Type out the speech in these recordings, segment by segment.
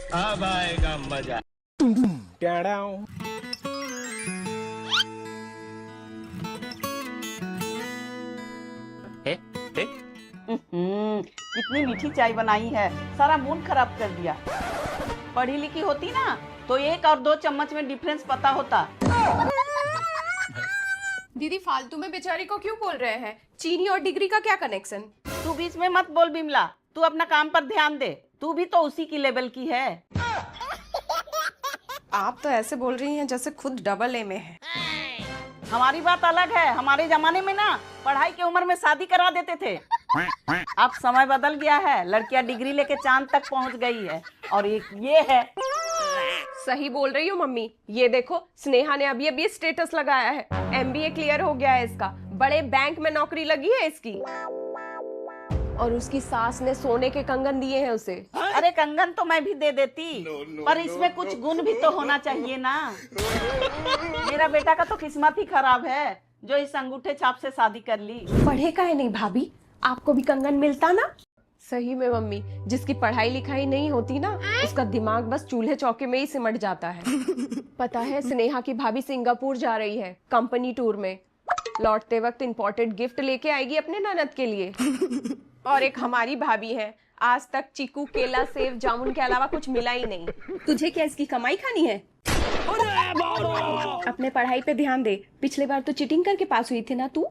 अब आएगा मजा। कितनी मीठी चाय बनाई है, सारा मूड खराब कर दिया। पढ़ी लिखी होती ना तो 1 और 2 चम्मच में डिफरेंस पता होता। दीदी फालतू में बेचारी को क्यों बोल रहे हैं? चीनी और डिग्री का क्या कनेक्शन? तू बीच में मत बोल बिमला, तू अपना काम पर ध्यान दे, तू भी तो उसी की लेवल की है। आप तो ऐसे बोल रही हैं जैसे खुद डबल ए में है। हमारी बात अलग है, हमारे जमाने में ना पढ़ाई की उम्र में शादी करा देते थे। अब समय बदल गया है, लड़कियां डिग्री लेके चांद तक पहुंच गई है। और एक ये है। सही बोल रही हो मम्मी। ये देखो स्नेहा ने अभी स्टेटस लगाया है, एमबीए क्लियर हो गया है इसका, बड़े बैंक में नौकरी लगी है इसकी, और उसकी सास ने सोने के कंगन दिए हैं उसे। अरे कंगन तो मैं भी दे देती, पर इसमें कुछ गुण भी तो होना चाहिए ना। मेरा बेटा का तो किस्मत ही खराब है जो इस अंगूठे छाप से शादी कर ली। पढ़े का है नहीं भाभी, आपको भी कंगन मिलता ना। सही में मम्मी, जिसकी पढ़ाई लिखाई नहीं होती ना उसका दिमाग बस चूल्हे चौके में ही सिमट जाता है। पता है स्नेहा की भाभी सिंगापुर जा रही है कंपनी टूर में, लौटते वक्त इंपोर्टेड गिफ्ट लेके आएगी अपने ननद के लिए। और एक हमारी भाभी है, आज तक चीकू केला सेब जामुन के अलावा कुछ मिला ही नहीं। तुझे क्या इसकी कमाई खानी है? अपने पढ़ाई पे ध्यान दे, पिछले बार तो चीटिंग करके पास हुई थी ना तू।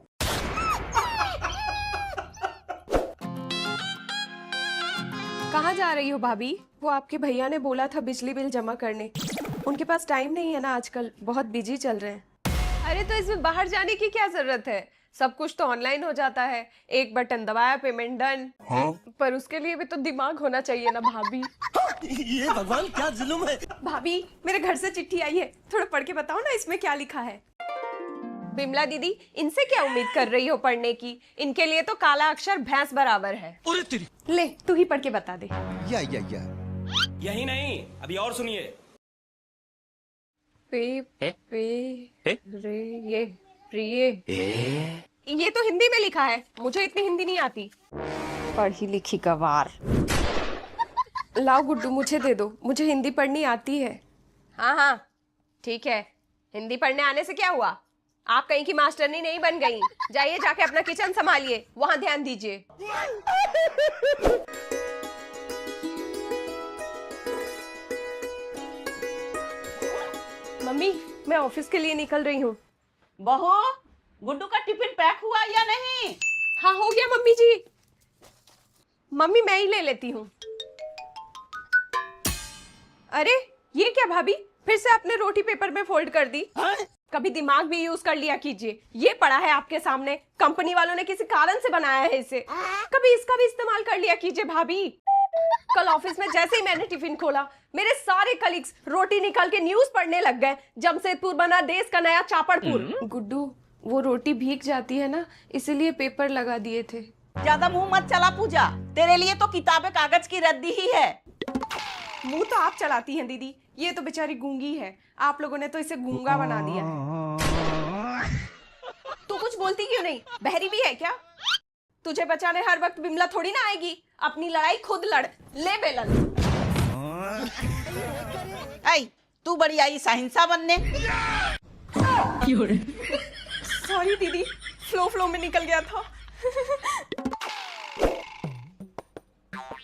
कहाँ जा रही हो भाभी? वो आपके भैया ने बोला था बिजली बिल जमा करने, उनके पास टाइम नहीं है ना आजकल, बहुत बिजी चल रहे हैं। अरे तो इसमें बाहर जाने की क्या जरूरत है, सब कुछ तो ऑनलाइन हो जाता है, एक बटन दबाया पेमेंट डन। हाँ? पर उसके लिए भी तो दिमाग होना चाहिए ना भाभी। ये भगवान क्या जुल्म है। भाभी मेरे घर से चिट्ठी आई है, थोड़ा पढ़ के बताओ ना इसमें क्या लिखा है। बिमला दीदी इनसे क्या उम्मीद कर रही हो पढ़ने की, इनके लिए तो काला अक्षर भैंस बराबर है। ले तू ही पढ़ के बता दे। या यही नहीं, अभी और सुनिए। पे रे ये प्रिय, ये तो हिंदी में लिखा है, मुझे इतनी हिंदी नहीं आती। पढ़ी लिखी गवार। लाओ गुड्डू मुझे दे दो, मुझे हिंदी पढ़नी आती है। हाँ हाँ ठीक है, हिंदी पढ़ने आने से क्या हुआ, आप कहीं की मास्टरनी नहीं बन गई। जाइए जाके अपना किचन संभालिए, वहां ध्यान दीजिए। मम्मी मैं ऑफिस के लिए निकल रही हूँ। बहू गुड्डू का टिफिन पैक हुआ या नहीं? हाँ हो गया मम्मी जी। मम्मी मैं ही ले लेती हूँ। अरे ये क्या भाभी, फिर से आपने रोटी पेपर में फोल्ड कर दी। कभी दिमाग भी यूज कर लिया कीजिए, ये पड़ा है आपके सामने, कंपनी वालों ने किसी कारण से बनाया है इसे, कभी इसका भी इस्तेमाल कर लिया कीजिए भाभी। कल ऑफिस में जैसे ही मैंने टिफिन खोला, मेरे सारे कलीग्स रोटी निकाल के न्यूज पढ़ने लग गए, जमशेदपुर बना देश का नया चापड़पुर। गुड्डू वो रोटी भीग जाती है ना, इसीलिए पेपर लगा दिए थे। ज्यादा मुंह मत चला पूजा, तेरे लिए तो किताबें कागज की रद्दी ही है। मुंह तो आप चलाती हैं दीदी, ये तो बेचारी गूंगी है, आप लोगों ने तो इसे गूंगा बना दिया है। तू कुछ बोलती क्यों नहीं, बहरी भी है क्या? तुझे बचाने हर वक्त बिमला थोड़ी ना आएगी, अपनी लड़ाई खुद लड़, ले बेलन। तू बड़ी आई साहिंसा बनने। सॉरी दीदी, फ्लो में निकल गया था।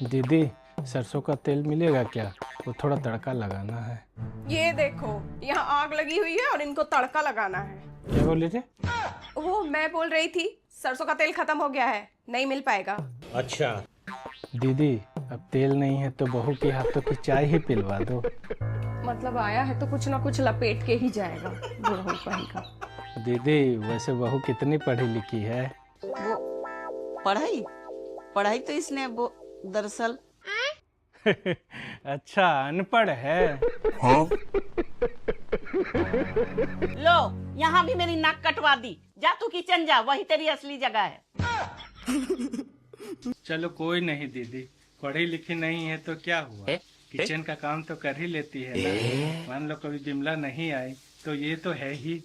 दीदी सरसों का तेल मिलेगा क्या, वो थोड़ा तड़का लगाना है। ये देखो यहाँ आग लगी हुई है और इनको तड़का लगाना है। क्या बोले थे? वो मैं बोल रही थी सरसों का तेल खत्म हो गया है, नहीं मिल पाएगा। अच्छा दीदी अब तेल नहीं है तो बहू के हाथों की चाय ही पिलवा दो। मतलब आया है तो कुछ ना कुछ लपेट के ही जाएगा बुढ़ऊ का। दीदी वैसे बहू कितनी पढ़ी लिखी है? वो पढ़ाई तो इसने वो दरअसल अच्छा अनपढ़ है। हाँ? लो यहाँ भी मेरी नाक कटवा दी, जा तू किचन जा, वही तेरी असली जगह है। चलो कोई नहीं दीदी, पढ़ी लिखी नहीं है तो क्या हुआ, किचन का काम तो कर ही लेती है ना। मान लो कभी बिमला नहीं आई तो ये तो है ही।